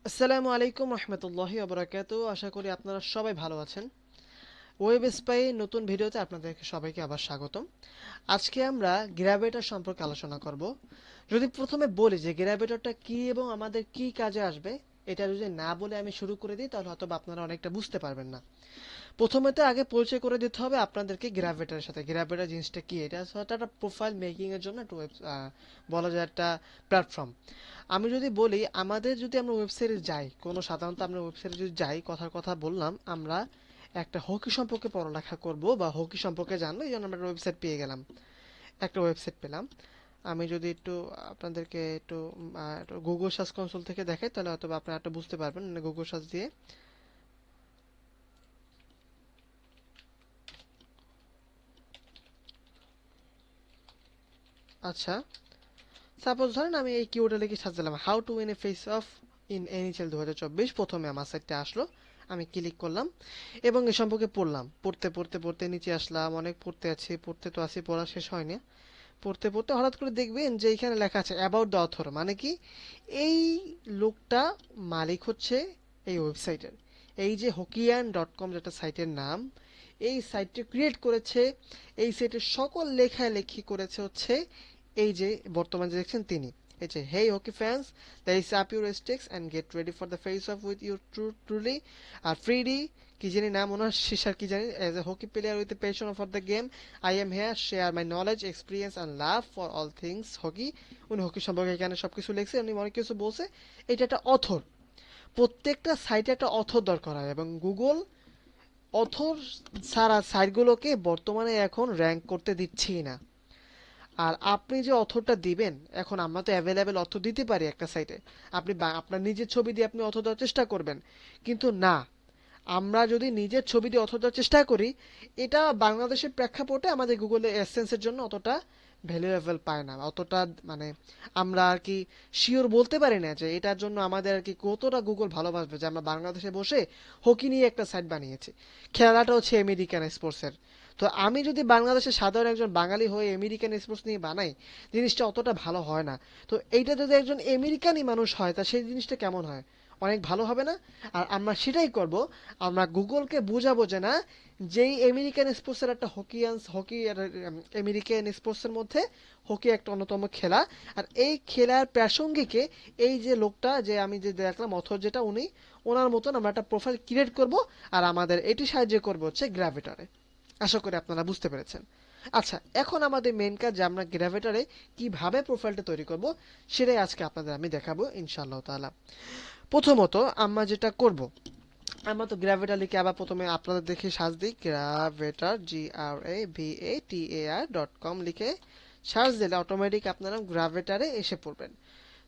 আসসালামু আলাইকুম রহমতুল্লাহি ওবরাকাতু। আশা করি আপনারা সবাই ভালো আছেন। ওয়েব স্পাই নতুন ভিডিওতে আপনাদেরকে সবাইকে আবার স্বাগতম। আজকে আমরা গ্র্যাভিটার সম্পর্কে আলোচনা করব। যদি প্রথমে বলি যে গ্র্যাভিটারটা কি এবং আমাদের কি কাজে আসবে, এটা যদি না বলে আমি শুরু করে দিই তাহলে হয়তো আপনারা অনেকটা বুঝতে পারবেন না। প্রথমে তো আগে পরিচয় করে দিতে হবে আপনাদেরকে গ্র্যাভিটারের সাথে। গ্র্যাভিটার জিনিসটা কি? এটা হচ্ছে একটা প্রোফাইল মেকিং এর জন্য একটা বলা যায় একটা প্ল্যাটফর্ম। আমি যদি বলি আমাদের যদি আমরা ওয়েবসাইটে যাই, কোনো সাধারণত আমরা ওয়েবসাইটে যদি যাই, কথার কথা বললাম আমরা একটা হকি সম্পর্কে পড়ালেখা করব বা হকি সম্পর্কে জানবো, এই জন্য আমরা একটা ওয়েবসাইট পেয়ে গেলাম, একটা ওয়েবসাইট পেলাম। আমি যদি একটু আপনাদেরকে একটু গুগল সার্চ কনসোল থেকে দেখাই তাহলে হয়তো বা আপনারা একটু বুঝতে পারবেন গুগল সার্চ দিয়ে। আচ্ছা, সাপোজ ধরেন আমি এই কিওয়ার্ডে লিখে সার্চ দিলাম how to win A face of in NHL 2024, প্রথমে আমার সাইটটা আসলো। আমি ক্লিক করলাম এবং এ সম্পর্কে পড়লাম, পড়তে পড়তে পড়তে নিচে আসলাম, অনেক পড়তে আছি, পড়তে তো আছি, পড়া শেষ হয়নি। পড়তে পড়তে হঠাৎ করে দেখবেন যে এখানে লেখা আছে অ্যাবাউট দ্য অথর, মানে কি এই লোকটা মালিক হচ্ছে এই ওয়েবসাইটের। এই যে hokian.com যেটা সাইটের নাম, এই সাইটটি ক্রিয়েট করেছে, এই সাইটের সকল লেখালেখি করেছে হচ্ছে এই যে বর্তমানে যে দেখছেন তিনি। এই যে hey hockey fans, the is up your sticks and get ready for the face off with your truly আর ফ্রিডি, কি জানি নাম ওনার, শিশার কি জানি, as a hockey player with a passion for the game I am here share my knowledge experience and love for all things hockey. উনি হকি সম্পর্কে এখানে সবকিছু লিখছে, উনি অনেক কিছু বলছে। এটা একটা অথর। প্রত্যেকটা সাইটে একটা অথর দরকার হয় এবং গুগল অথর ছাড়া সাইটগুলোকে বর্তমানে এখন র্যাঙ্ক করতে দিচ্ছেই না। আর আপনি যে অথরটা দিবেন, এখন আমরা তো অ্যাভেলেবেল অথর দিতে পারি একটা সাইটে। আপনি আপনার নিজের ছবি দিয়ে আপনি অথর দেওয়ার চেষ্টা করবেন, কিন্তু না, আমরা যদি নিজের ছবি দিয়ে অথর দেওয়ার চেষ্টা করি, এটা বাংলাদেশের প্রেক্ষাপটে আমাদের গুগলে এসেন্সের জন্য অতটা ভ্যালুয়েবল পায় না, অতটা মানে আমরা আর কি শিওর বলতে পারি না যে এটার জন্য আমাদের আর কি কতটা গুগল ভালোবাসবে যে আমরা বাংলাদেশে বসে হকি নিয়ে একটা সাইট বানিয়েছি। খেলাটা হচ্ছে আমেরিকান স্পোর্টসের। তো আমি যদি বাংলাদেশের সাধারণ একজন বাঙালি হয়ে আমেরিকান স্পোর্টস নিয়ে বানাই, জিনিসটা অতটা ভালো হয় না। তো এইটা যদি একজন আমেরিকানই মানুষ হয় তা সেই জিনিসটা কেমন হয়? অনেক ভালো হবে না? আর আমরা সেটাই করব। আমরা গুগলকে বোঝাবো যে না, যেই আমেরিকান স্পোর্টসের একটা হকি আর আমেরিকান স্পোর্টসের মধ্যে হকি একটা অন্যতম খেলা। আর এই খেলার প্রাসঙ্গিকে এই যে লোকটা যে আমি যে দেখলাম অথর যেটা, উনি ওনার মতন আমরা একটা প্রোফাইল ক্রিয়েট করব। আর আমাদের এটি সাহায্য করবে হচ্ছে গ্র্যাভিটারে। আশা করি আপনারা বুঝতে পেরেছেন। আচ্ছা, এখন আমাদের মেন কাজ যে আমরা গ্র্যাভিটারে কিভাবে প্রোফাইলটা তৈরি করব, সেটাই আজকে আপনাদের আমি দেখাবো ইনশাআল্লাহ তাআলা। প্রথমত আমরা যেটা করব, আমরা তো গ্র্যাভিটার লিখে আবার প্রথমে আপনাদের দেখে সার্চ দিই, গ্র্যাভিটার GRAVITAR.com লিখে সার্চ দিলে অটোমেটিক আপনারা গ্র্যাভিটারে এসে পড়বেন।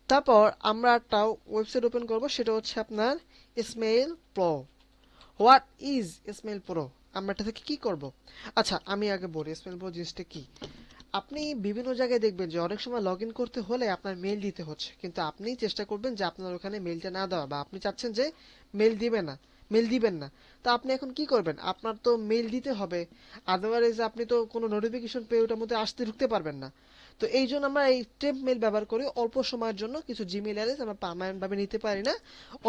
তারপর আমরা একটা ওয়েবসাইট ওপেন করব, সেটা হচ্ছে আপনার ইসমেইল প্রো। হোয়াট ইজ ইসমেইল প্রো? আমরা এটা থেকে কি করব? আচ্ছা, আমি আগে বলি ইসমেইল প্রো জিনিসটা কি। আপনি বিভিন্ন জায়গায় দেখবেন যে অনেক সময় লগ ইন করতে হলে আপনার মেল দিতে হচ্ছে, কিন্তু আপনি চেষ্টা করবেন যে আপনার ওখানে মেলটা না দেওয়া, বা আপনি চাচ্ছেন যে মেল দিবে না, মেল দিবেন না। তো আপনি এখন কি করবেন? আপনার তো মেল দিতে হবে, আদারওয়াইজ আপনি তো কোনো নোটিফিকেশন পেয়ে ওটার মধ্যে আসতে ঢুকতে পারবেন না। তো এই জন্য আমরা এই টেম্প মেল ব্যবহার করি অল্প সময়ের জন্য। কিছু জিমেল অ্যাড্রেস আমরা পার্মানেন্ট ভাবে নিতে পারি না,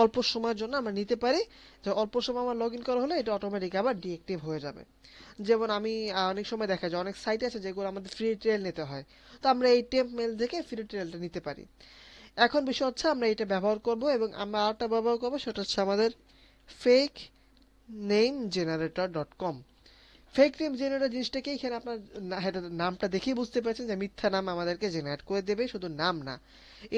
অল্প সময়ের জন্য আমরা নিতে পারি। যে অল্প সময় আমার লগ ইন করা হলে এটা অটোমেটিক আবার ডিএক্টিভ হয়ে যাবে। যেমন আমি অনেক সময় দেখা যায় অনেক সাইট আছে যেগুলো আমাদের ফ্রি ট্রায়াল নিতে হয়, তো আমরা এই টেম্প মেল থেকে ফ্রি ট্রায়ালটা নিতে পারি। এখন বিষয় হচ্ছে আমরা এটা ব্যবহার করব এবং আমরা আরেকটা ব্যবহার করব, সেটা হচ্ছে আমাদের fake name generator. Fake name generator জিনিসটা কি? এখানে আপনার নামটা দেখেই বুঝতে পারছেন যে মিথ্যা নাম আমাদেরকে জেনারেট করে দেবে, শুধু নাম না,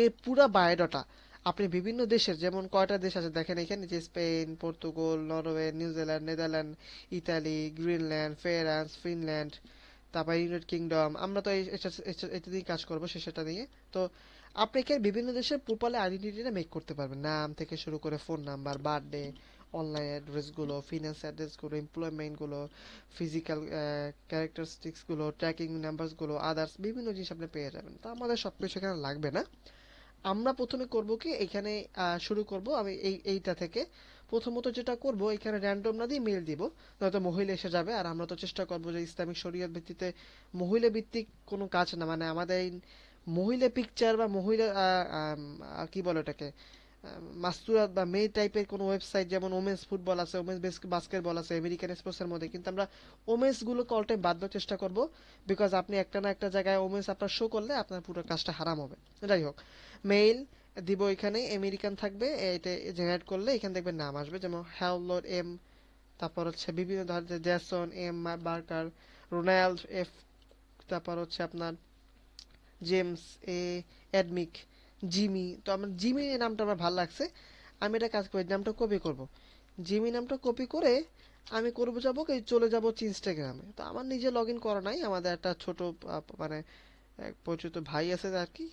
এর পুরো বায়োডাটা। আপনি বিভিন্ন দেশের, যেমন কয়টা দেশ আছে দেখেন এখানে, যে Spain, Portugal, Norway, New Zealand, Netherland, Italy, Greenland, France, Finland, তারপর ইউনাইটেড কিংডম। আমরা তো এটা দিয়ে কাজ করবো, সেটা নিয়ে। তো আপনি এখানে বিভিন্ন দেশের প্রোফাইল আইডেন্টিটিটা মেক করতে পারবেন, নাম থেকে শুরু করে ফোন নাম্বার, বার্থডে, অনলাইন অ্যাড্রেসগুলো, ফিনান্স অ্যাড্রেসগুলো, এমপ্লয়মেন্টগুলো, ফিজিক্যাল ক্যারেক্টারিস্টিক্সগুলো, ট্র্যাকিং নাম্বারসগুলো, আদার্স বিভিন্ন জিনিস আপনি পেয়ে যাবেন। তো আমাদের সব কিছু এখানে লাগবে না। আমরা প্রথমে করব কি, এখানে শুরু করব আমি এইটা থেকে। প্রথমত যেটা করব, এখানে র্যান্ডম না দিয়ে মেল দিব, নয়তো মহিলা এসে যাবে। আর আমরা তো চেষ্টা করব যে ইসলামিক শরিয়ত ভিত্তিতে মহিলা ভিত্তিক কোনো কাজ না, মানে আমাদের এই মহিলা পিকচার বা মহিলা কি বলে ওটাকে, মাস্তুরাত বা মেয়ে টাইপের কোনো ওয়েবসাইট, যেমন ওমেন্স ফুটবল আছে, ওমেন্স বাস্কেটবল আছে আমেরিকান স্পোর্টসের মধ্যে, কিন্তু আমরা ওমেন্স গুলোকে অল টাইম বাদ দেওয়ার চেষ্টা করব, বিকজ আপনি একটা না একটা জায়গায় ওমেন্স আপনার শো করলে আপনার পুরো কাজটা হারাম হবে। যাই হোক, মেইল দিব, এখানে আমেরিকান থাকবে, এটা জেনারেট করলে এখানে দেখবেন নাম আসবে, যেমন হ্যালোড এম, তারপর হচ্ছে বিভিন্ন ধরনের Jason M Barker, Ronald F, তারপর হচ্ছে আপনার জেমস এ, অ্যাডমিক, জিমি। তো আমার জিমি নামটা আমার ভালো লাগছে, আমি এটা কাজ করি, নামটা কপি করব। জিমি নামটা কপি করে আমি করবো যাবো কি, চলে যাবো হচ্ছে ইনস্টাগ্রামে। তো আমার নিজে লগ ইন করা নাই, আমাদের একটা ছোট মানে এক পরিচিত ভাই আছে আর কি,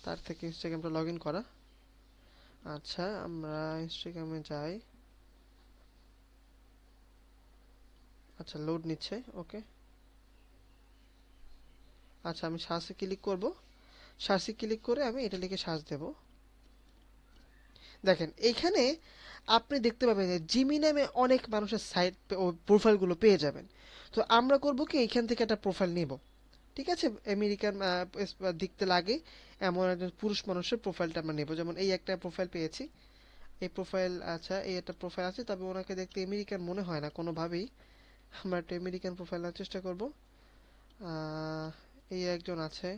তার থেকে ইনস্টাগ্রামটা লগ ইন করা। আচ্ছা, আমরা ইনস্টাগ্রামে যাই। আচ্ছা, লোড নিচ্ছে, ওকে। আচ্ছা, আমি সার্চে ক্লিক করব, সার্চে ক্লিক করে আমি এটা লিখে সার্চ দেব। দেখেন এইখানে আপনি দেখতে পাবেন যে জিমি নামে অনেক মানুষের সাইট ও প্রোফাইলগুলো পেয়ে যাবেন। তো আমরা করব কি, এইখান থেকে একটা প্রোফাইল নিব, ঠিক আছে? আমেরিকান দেখতে লাগে এমন একজন পুরুষ মানুষের প্রোফাইলটা আমরা নেব, যেমন এই একটা প্রোফাইল পেয়েছি, এই প্রোফাইল। আচ্ছা, এই একটা প্রোফাইল আছে, তবে ওনাকে দেখতে আমেরিকান মনে হয় না কোনোভাবেই। আমরা একটা আমেরিকান প্রোফাইল নেওয়ার চেষ্টা করব। আহ, এই একজন আছে।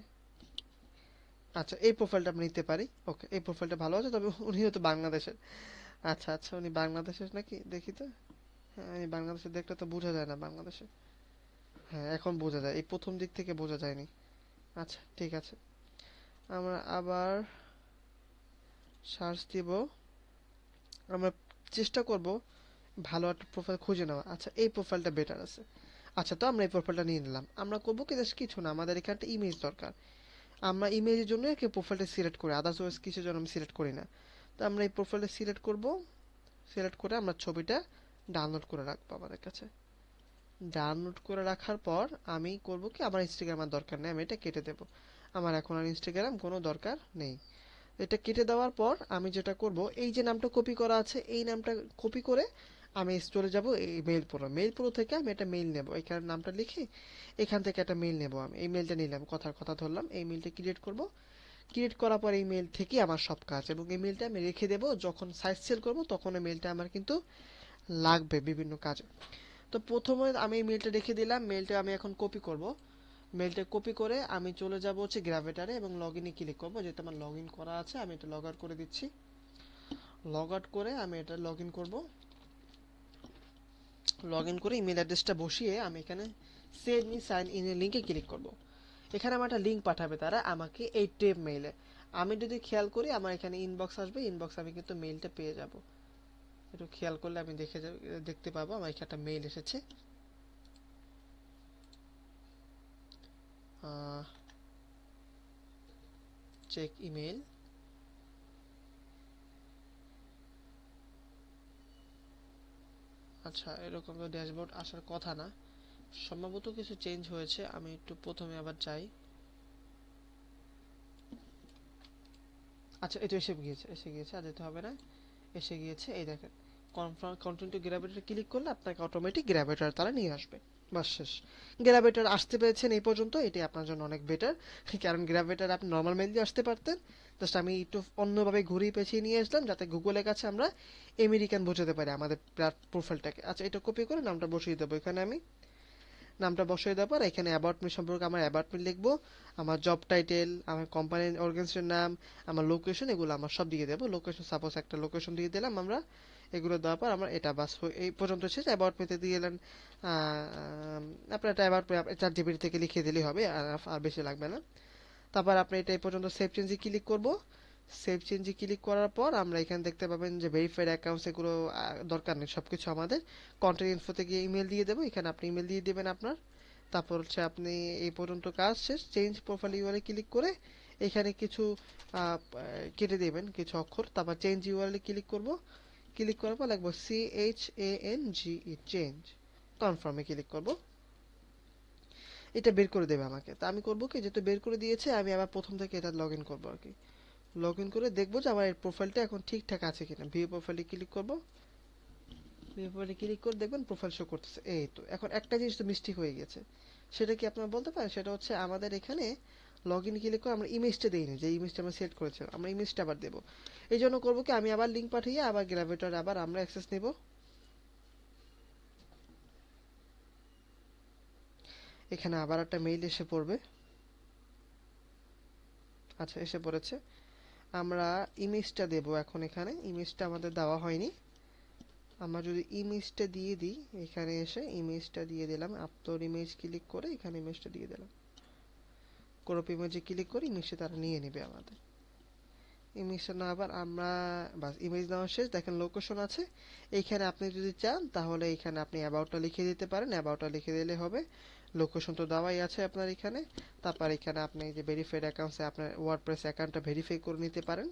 আচ্ছা, এই প্রোফাইলটা আমরা নিতে পারি, ওকে, এই প্রোফাইলটা ভালো আছে, তবে উনিও তো বাংলাদেশের। আচ্ছা আচ্ছা, উনি বাংলাদেশের নাকি, দেখি তো। হ্যাঁ, এই বাংলাদেশের দেখলে তো বোঝা যায় না বাংলাদেশে। হ্যাঁ, এখন বোঝা যায়, এই প্রথম দিক থেকে বোঝা যায়নি। আচ্ছা, ঠিক আছে, আমরা আবার সার্চ দিব, আমরা চেষ্টা করব ভালো একটা প্রোফাইল খুঁজে নেওয়া। আচ্ছা, এই প্রোফাইলটা বেটার আছে। আচ্ছা, তো আমরা এই প্রোফাইলটা নিয়ে নিলাম। আমরা করবো কি, জাস্ট কিছু না, আমাদের এখানে একটা ইমেজ দরকার, আমরা ইমেজের জন্য কি প্রোফাইলটা সিলেক্ট করি, আদার্সওয়াইজ কিছুর জন্য আমি সিলেক্ট করি না। তো আমরা এই প্রোফাইলটা সিলেক্ট করব, সিলেক্ট করে আমরা ছবিটা ডাউনলোড করে রাখবো আমাদের কাছে। ডাউনলোড করে রাখার পর আমি করব কি, আমার ইনস্টাগ্রাম আর দরকার নেই, আমি এটা কেটে দেব, আমার এখন আর ইনস্টাগ্রাম কোনো দরকার নেই। এটা কেটে দেওয়ার পর আমি যেটা করব, এই যে নামটা কপি করা আছে, এই নামটা কপি করে আমি চলে যাব এই মেইল প্রো, মেইল প্রো থেকে আমি একটা মেইল নেব, এখানে নামটা লিখে এখান থেকে একটা মেইল নেব, আমি এই মেইলটা নিলাম, কথার কথা ধরলাম, এই মেইলটা ক্রিয়েট করব। ক্রিয়েট করার পর এই মেইল থেকে আমার সব কাজ, এবং এই মেইলটা আমি রেখে দেব, যখন সাইট সেল করব তখন এই মেইলটা আমার কিন্তু লাগবে বিভিন্ন কাজে। তো প্রথমে আমি এই মেইলটা রেখে দিলাম, মেইলটা আমি এখন কপি করব। মেইলটা কপি করে আমি চলে যাব হচ্ছে গ্রাভেটারে, এবং লগ ইনে ক্লিক করব, যেহেতু আমার লগ ইন করা আছে আমি এটা লগ আউট করে দিচ্ছি। লগ আউট করে আমি এটা লগ ইন করবো, লগ ইন করে ইমেল অ্যাড্রেসটা বসিয়ে আমি এখানে সেভ মি সাইন ইন এর লিঙ্কে ক্লিক করব। এখানে আমার একটা লিঙ্ক পাঠাবে তারা আমাকে এই টেপ মেইলে। আমি যদি খেয়াল করি আমার এখানে ইনবক্স আসবে, ইনবক্স আমি কিন্তু মেইলটা পেয়ে যাব। একটু খেয়াল করলে আমি দেখতে পাবো আমার এখানে একটা মেইল এসেছে। Check email. আচ্ছা, এরকম তো ড্যাশবোর্ড আসার কথা না, সম্ভবত কিছু চেঞ্জ হয়েছে, আমি একটু প্রথমে আবার যাই। আচ্ছা, এটা এসে গিয়েছে, এসে গিয়েছে, আর যেতে হবে না, এসে গিয়েছে। এই দেখেন, কনফার্ম কন্টিনিউ টু গ্র্যাভিটার ক্লিক করলে আপনাকে অটোমেটিক গ্র্যাভিটার তারা নিয়ে আসবে। বাস, শেষ। গ্র্যাভিটার আসতে পেরেছেন এই পর্যন্ত, এটি আপনার জন্য অনেক বেটার, কারণ গ্র্যাভিটার আপনি নর্মাল মেল দিয়ে আসতে পারতেন, জাস্ট আমি একটু অন্যভাবে ঘুরিয়ে পেঁচিয়ে নিয়ে আসলাম, যাতে গুগলের কাছে আমরা আমেরিকান বোঝাতে পারি আমাদের প্রোফাইলটাকে। আচ্ছা, এটা কপি করে নামটা বসিয়ে দেবো এখানে আমি। নামটা বসিয়ে দেওয়ার পর এখানে অ্যাবাউট মি সম্পর্কে আমার অ্যাবাউট মি লিখবো, আমার জব টাইটেল, আমার কোম্পানির অর্গানাইজেশন নাম, আমার লোকেশন, এগুলো আমার সব দিয়ে দেবো। লোকেশন সাপোজ একটা লোকেশন দিয়ে দিলাম আমরা। এগুলো দেওয়ার পর আমরা এটা বাস এই পর্যন্ত শেষ। অ্যাবাউট মিতে দিয়ে গেলেন আপনার একটা অ্যাবাউট মি চার জিবি থেকে লিখে দিলেই হবে, আর বেশি লাগবে না। তারপর আপনি এটা এই পর্যন্ত সেভ চেঞ্জে ক্লিক করব। সেভ চেঞ্জে ক্লিক করার পর আমরা এখানে দেখতে পাবেন যে ভেরিফাইড অ্যাকাউন্টস, এগুলো দরকার নেই, সবকিছু আমাদের কন্ট্যাক্ট ইনফোতে গিয়ে ইমেল দিয়ে দেবো, এখানে আপনি ইমেল দিয়ে দেবেন আপনার। তারপর হচ্ছে আপনি এই পর্যন্ত কাজ শেষ। চেঞ্জ প্রোফাইল ইউআরএল ক্লিক করে এখানে কিছু কেটে দেবেন কিছু অক্ষর, তারপর চেঞ্জ ইউআরএল ক্লিক করব। ক্লিক করার পর লিখবো CHANGE, চেঞ্জ। কনফার্মে ক্লিক করব, এটা বের করে দেবে আমাকে। তা আমি করবো কি, যেহেতু বের করে দিয়েছে আমি আবার প্রথম থেকে এটা লগ ইন করবো আর কি। লগ ইন করে দেখবো যে আমার এই প্রোফাইলটা এখন ঠিকঠাক আছে কিনা। ভিউ প্রোফাইলে ক্লিক করব, ভিউ প্রোফাইলে ক্লিক করে দেখবেন প্রোফাইল শো করতেছে। এই তো এখন একটা জিনিস তো মিস্টেক হয়ে গেছে, সেটা কি আপনারা বলতে পারেন? সেটা হচ্ছে আমাদের এখানে লগ ইন ক্লিক করে আমরা ইমেজটা দিইনি, যে ইমেজটা আমরা সেট করেছিলাম আমরা ইমেজটা আবার দেবো। এই জন্য করবো কি, আমি আবার লিঙ্ক পাঠিয়ে আবার গ্রাভিটার আবার আমরা অ্যাক্সেস নেব। এখানে আবার একটা মেইল এসে পড়বে। আচ্ছা, এসে পড়েছে। আমরা ইমেজটা দেব এখন। এখানে ইমেজটা আমাদের দেওয়া হয়নি। আমরা যদি ইমেজটা দিয়ে দিই, এখানে এসে ইমেজটা দিয়ে দিলাম, আপলোড ইমেজ ক্লিক করে এখানে ইমেজটা দিয়ে দিলাম। ক্রপ ইমেজে ক্লিক করে ইমেজটা তারা নিয়ে নেবে আমাদের। ইমেজটা না আবার আমরা, বাস ইমেজ নেওয়া শেষ। দেখেন লোকেশন আছে। এইখানে আপনি যদি চান তাহলে এখানে আপনি অ্যাবাউটটা লিখে দিতে পারেন, অ্যাবাউটটা লিখে দিলে হবে। লোকেশন তো দেওয়াই আছে আপনার এখানে। তারপর এখানে আপনি যে ভেরিফাইড অ্যাকাউন্টসে আপনার ওয়ার্ডপ্রেস অ্যাকাউন্টটা ভেরিফাই করে নিতে পারেন।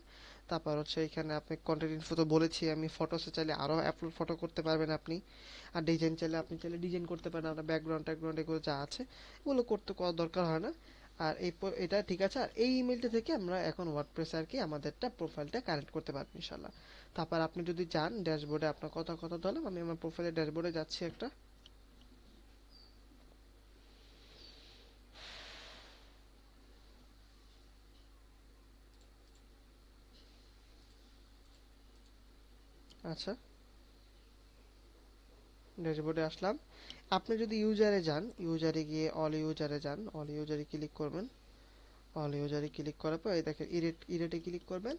তারপর হচ্ছে এখানে আপনি কন্টেন্ট ইনফো তো বলেছি আমি, ফটোসে চাইলে আরও আপলোড ফটো করতে পারবেন আপনি। আর ডিজাইন চাইলে আপনি চাইলে ডিজাইন করতে পারেন, আপনার ব্যাকগ্রাউন্ড ট্যাকগ্রাউন্ড এগুলো যা আছে এগুলো করার দরকার হয় না। আর এটা ঠিক আছে। আর এই ইমেলটা থেকে আমরা এখন ওয়ার্ডপ্রেসে আর কি আমাদেরটা প্রোফাইলটা কানেক্ট করতে পারবো ইনশাল্লাহ। তারপর আপনি যদি চান ড্যাশবোর্ডে আপনার কথা ধরলাম, আমি আমার প্রোফাইলের ড্যাশবোর্ডে যাচ্ছি একটা। আচ্ছা, ড্যাশবোর্ডে আসলাম। আপনি যদি ইউজারে যান, ইউজারে গিয়ে অল ইউজারে যান, অল ইউজারে ক্লিক করবেন। অল ইউজারে ক্লিক করার পর এই দেখেন ইরেটে ক্লিক করবেন।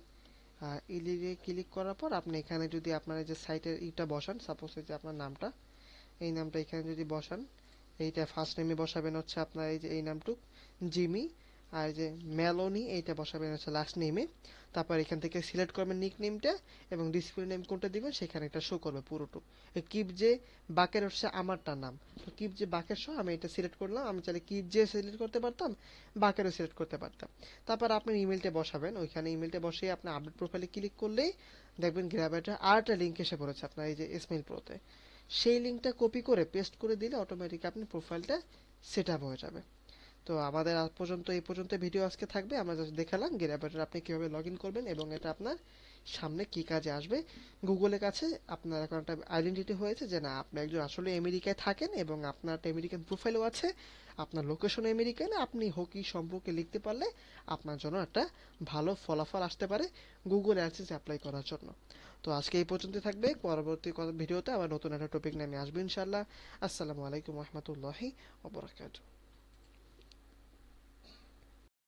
আর ইরেটে ক্লিক করার পর আপনি এখানে যদি আপনার এই যে সাইটের ইটা বসান, সাপোজ এই যে আপনার নামটা, এই নামটা এখানে যদি বসান, এইটা ফার্স্ট নেমে বসাবেন হচ্ছে আপনার এই যে এই নামটুক জিমি। আর এই যে মেলোনি এইটা বসাবেন হচ্ছে লাস্ট নেমে। তারপর এখান থেকে সিলেক্ট করবেন নিক নেমটা, এবং ডিসপ্লে নেম কোনটা দিবেন সেখানে এটা শো করবে পুরোটুক। কিপ যে বাকের হচ্ছে আমারটার নাম, তো কিপ যে বাকের সহ আমি এটা সিলেক্ট করলাম। আমি চাইলে কিপ যে সিলেক্ট করতে পারতাম, বাকেরও সিলেক্ট করতে পারতাম। তারপর আপনার ইমেলটা বসাবেন, ওইখানে ইমেলটা বসিয়ে আপনি আপডেট প্রোফাইলে ক্লিক করলেই দেখবেন গ্র্যাবেটার আর একটা লিঙ্ক এসে পড়েছে আপনার এই যে ইসমেইল প্রোতে। সেই লিঙ্কটা কপি করে পেস্ট করে দিলে অটোমেটিক আপনার প্রোফাইলটা সেট আপ হয়ে যাবে। তো আমাদের আজ পর্যন্ত এই পর্যন্ত ভিডিও আজকে থাকবে। আমরা জাস্ট দেখালাম গ্র্যাবারের আপনি কিভাবে লগ ইন করবেন এবং এটা আপনার সামনে কি কাজে আসবে। গুগলের কাছে আপনার এখন একটা আইডেন্টিটি হয়েছে যে না, আপনি একজন আসলে আমেরিকায় থাকেন এবং আপনার একটা আমেরিকান প্রোফাইলও আছে, আপনার লোকেশন আমেরিকান, আপনি হকি সম্পর্কে লিখতে পারলে আপনার জন্য একটা ভালো ফলাফল আসতে পারে গুগল অ্যাডসেন্স অ্যাপ্লাই করার জন্য। তো আজকে এই পর্যন্ত থাকবে। পরবর্তী ভিডিওতে আবার নতুন একটা টপিক নিয়ে আমি আসবো ইনশাল্লাহ। আসসালামু আলাইকুম রহমতুল্লাহি ওয়া বারাকাতুহু।